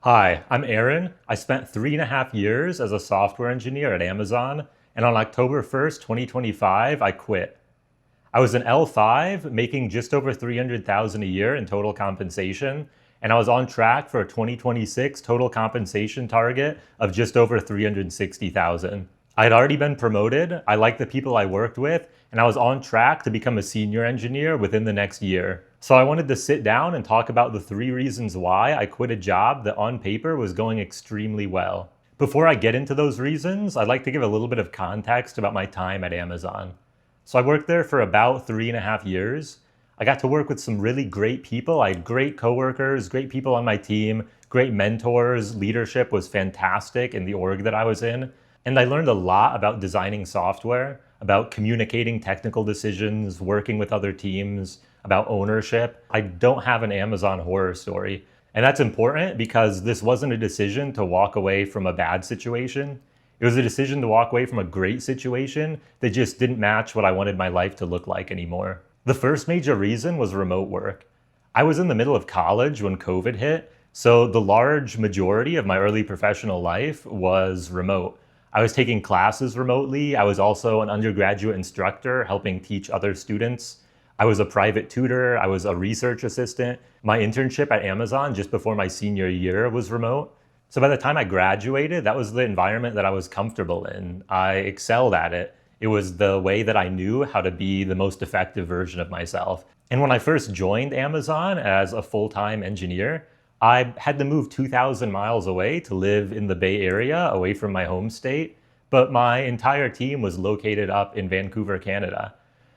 Hi, I'm Aaron. I spent 3.5 years as a software engineer at Amazon, and on October 1st, 2025, I quit. I was an L5, making just over 300,000 a year in total compensation, and I was on track for a 2026 total compensation target of just over 360,000. I had already been promoted, I liked the people I worked with, and I was on track to become a senior engineer within the next year. So I wanted to sit down and talk about the 3 reasons why I quit a job that on paper was going extremely well. Before I get into those reasons, I'd like to give a little bit of context about my time at Amazon. So I worked there for about 3.5 years. I got to work with some really great people. I had great coworkers, great people on my team, great mentors. Leadership was fantastic in the org that I was in. And I learned a lot about designing software, about communicating technical decisions, working with other teams, about ownership. I don't have an Amazon horror story. And that's important because this wasn't a decision to walk away from a bad situation. It was a decision to walk away from a great situation that just didn't match what I wanted my life to look like anymore. The first major reason was remote work. I was in the middle of college when COVID hit, so the large majority of my early professional life was remote. I was taking classes remotely. I was also an undergraduate instructor helping teach other students. I was a private tutor. I was a research assistant. My internship at Amazon just before my senior year was remote. So by the time I graduated, that was the environment that I was comfortable in. I excelled at it. It was the way that I knew how to be the most effective version of myself. And when I first joined Amazon as a full-time engineer, I had to move 2,000 miles away to live in the Bay Area, away from my home state. But my entire team was located up in Vancouver, Canada.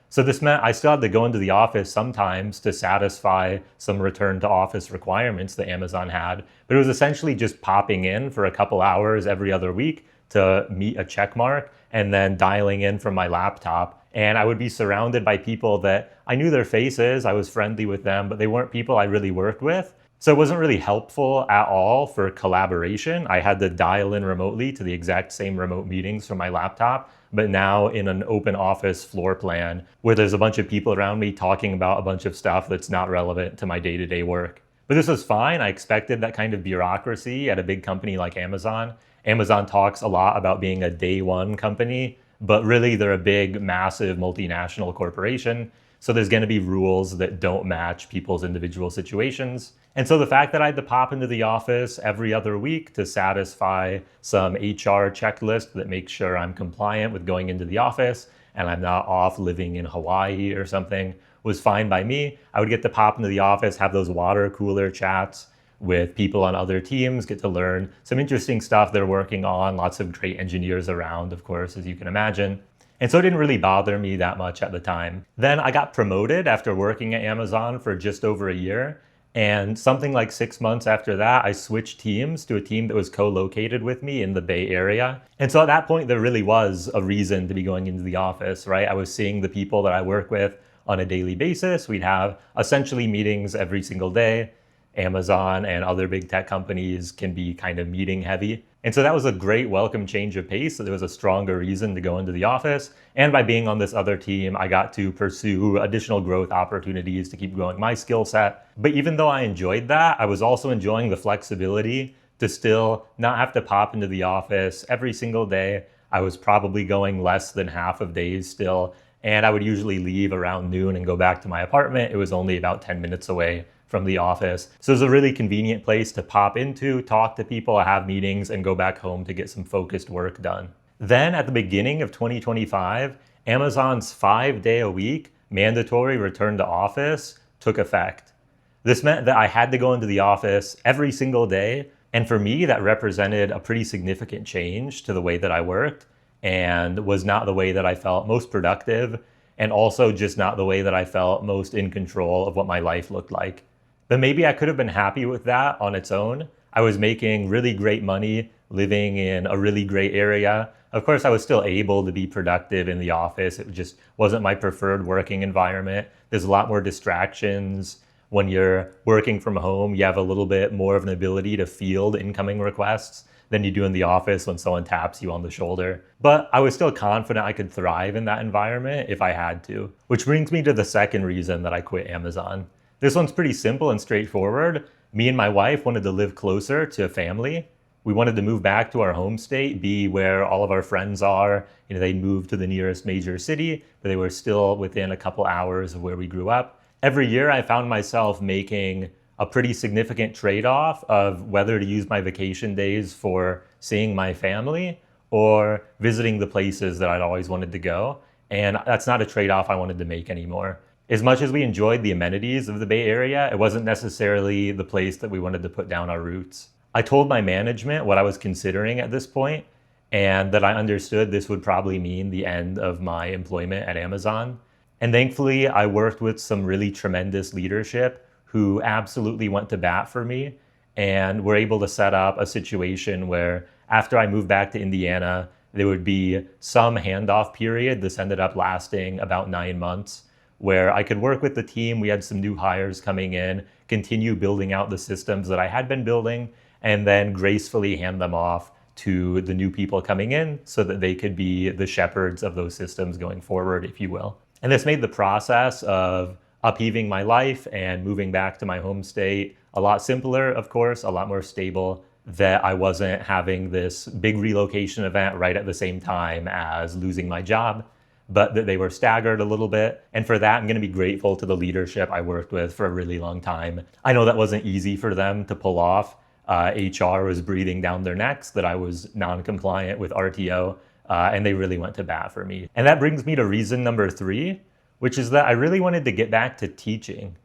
So this meant I still had to go into the office sometimes to satisfy some return to office requirements that Amazon had. But it was essentially just popping in for a couple hours every other week to meet a check mark and then dialing in from my laptop. And I would be surrounded by people that I knew their faces, I was friendly with them, but they weren't people I really worked with. So it wasn't really helpful at all for collaboration. I had to dial in remotely to the exact same remote meetings from my laptop, but now in an open office floor plan where there's a bunch of people around me talking about a bunch of stuff that's not relevant to my day-to-day work. But this was fine. I expected that kind of bureaucracy at a big company like Amazon. Amazon talks a lot about being a day one company, but really they're a big, massive multinational corporation. So there's going to be rules that don't match people's individual situations. And so the fact that I had to pop into the office every other week to satisfy some HR checklist that makes sure I'm compliant with going into the office and I'm not off living in Hawaii or something was fine by me. I would get to pop into the office, have those water cooler chats with people on other teams, get to learn some interesting stuff they're working on, lots of great engineers around, of course, as you can imagine. And so it didn't really bother me that much at the time. Then I got promoted after working at Amazon for just over a year. And something like 6 months after that, I switched teams to a team that was co-located with me in the Bay Area. And so at that point, there really was a reason to be going into the office, right? I was seeing the people that I work with on a daily basis. We'd have essentially meetings every single day. Amazon and other big tech companies can be kind of meeting heavy. And so that was a great welcome change of pace. So there was a stronger reason to go into the office. And by being on this other team, I got to pursue additional growth opportunities to keep growing my skill set. But even though I enjoyed that, I was also enjoying the flexibility to still not have to pop into the office every single day. I was probably going less than half of days still. And I would usually leave around noon and go back to my apartment. It was only about 10 minutes away from the office. So it's a really convenient place to pop into, talk to people, have meetings, and go back home to get some focused work done. Then at the beginning of 2025, Amazon's 5-day-a-week mandatory return to office took effect. This meant that I had to go into the office every single day. And for me, that represented a pretty significant change to the way that I worked and was not the way that I felt most productive, and also just not the way that I felt most in control of what my life looked like. But maybe I could have been happy with that on its own. I was making really great money, living in a really great area. Of course, I was still able to be productive in the office. It just wasn't my preferred working environment. There's a lot more distractions. When you're working from home, you have a little bit more of an ability to field incoming requests than you do in the office when someone taps you on the shoulder. But I was still confident I could thrive in that environment if I had to. Which brings me to the second reason that I quit Amazon. This one's pretty simple and straightforward. Me and my wife wanted to live closer to family. We wanted to move back to our home state, be where all of our friends are. They'd moved to the nearest major city, but they were still within a couple hours of where we grew up. Every year, I found myself making a pretty significant trade-off of whether to use my vacation days for seeing my family or visiting the places that I'd always wanted to go. And that's not a trade-off I wanted to make anymore. As much as we enjoyed the amenities of the Bay Area, it wasn't necessarily the place that we wanted to put down our roots. I told my management what I was considering at this point, and that I understood this would probably mean the end of my employment at Amazon. And thankfully, I worked with some really tremendous leadership who absolutely went to bat for me and were able to set up a situation where after I moved back to Indiana, there would be some handoff period. This ended up lasting about 9 months, where I could work with the team. We had some new hires coming in, continue building out the systems that I had been building, and then gracefully hand them off to the new people coming in so that they could be the shepherds of those systems going forward, if you will. And this made the process of upheaving my life and moving back to my home state a lot simpler, of course, a lot more stable, that I wasn't having this big relocation event right at the same time as losing my job, but that they were staggered a little bit. And for that, I'm going to be grateful to the leadership I worked with for a really long time. I know that wasn't easy for them to pull off. HR was breathing down their necks that I was non-compliant with RTO, and they really went to bat for me. And that brings me to reason number 3, which is that I really wanted to get back to teaching.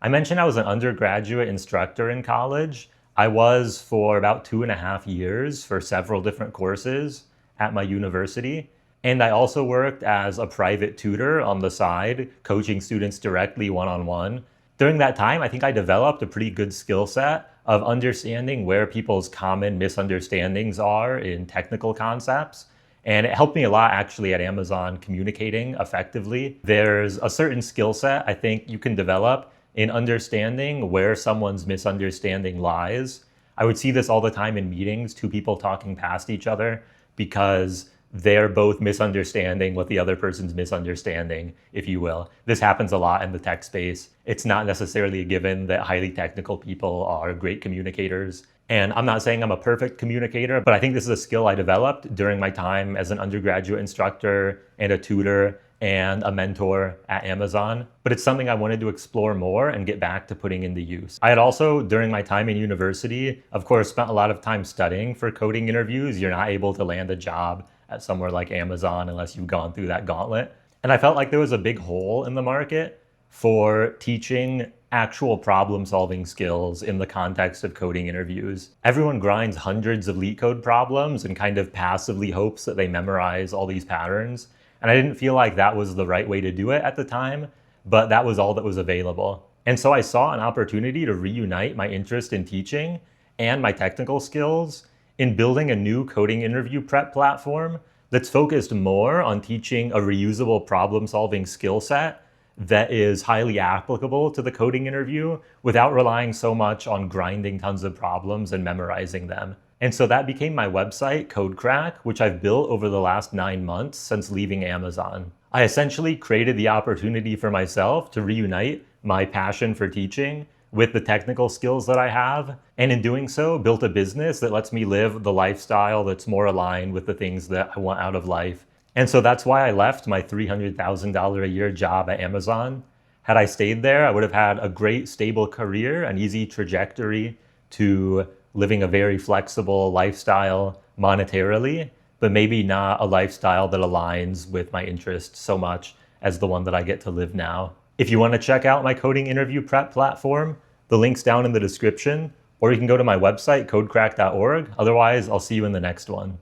I mentioned I was an undergraduate instructor in college. I was for about 2.5 years for several different courses at my university. And I also worked as a private tutor on the side, coaching students directly one-on-one. During that time, I think I developed a pretty good skill set of understanding where people's common misunderstandings are in technical concepts. And it helped me a lot actually at Amazon communicating effectively. There's a certain skill set I think you can develop in understanding where someone's misunderstanding lies. I would see this all the time in meetings, two people talking past each other because they're both misunderstanding what the other person's misunderstanding, if you will. This happens a lot in the tech space. It's not necessarily a given that highly technical people are great communicators. And I'm not saying I'm a perfect communicator, but I think this is a skill I developed during my time as an undergraduate instructor and a tutor and a mentor at Amazon. But it's something I wanted to explore more and get back to putting into use. I had also, during my time in university, of course, spent a lot of time studying for coding interviews. You're not able to land a job at somewhere like Amazon unless you've gone through that gauntlet. And I felt like there was a big hole in the market for teaching actual problem-solving skills in the context of coding interviews. Everyone grinds hundreds of LeetCode problems and kind of passively hopes that they memorize all these patterns. And I didn't feel like that was the right way to do it at the time, but that was all that was available. And so I saw an opportunity to reunite my interest in teaching and my technical skills in building a new coding interview prep platform that's focused more on teaching a reusable problem-solving skill set that is highly applicable to the coding interview without relying so much on grinding tons of problems and memorizing them. And so that became my website, CodeCrack, which I've built over the last 9 months since leaving Amazon. I essentially created the opportunity for myself to reunite my passion for teaching with the technical skills that I have, and in doing so, built a business that lets me live the lifestyle that's more aligned with the things that I want out of life. And so that's why I left my $300,000 a year job at Amazon. Had I stayed there, I would have had a great stable career, an easy trajectory to living a very flexible lifestyle monetarily, but maybe not a lifestyle that aligns with my interests so much as the one that I get to live now. If you want to check out my coding interview prep platform, the link's down in the description, or you can go to my website, codecrack.org. Otherwise, I'll see you in the next one.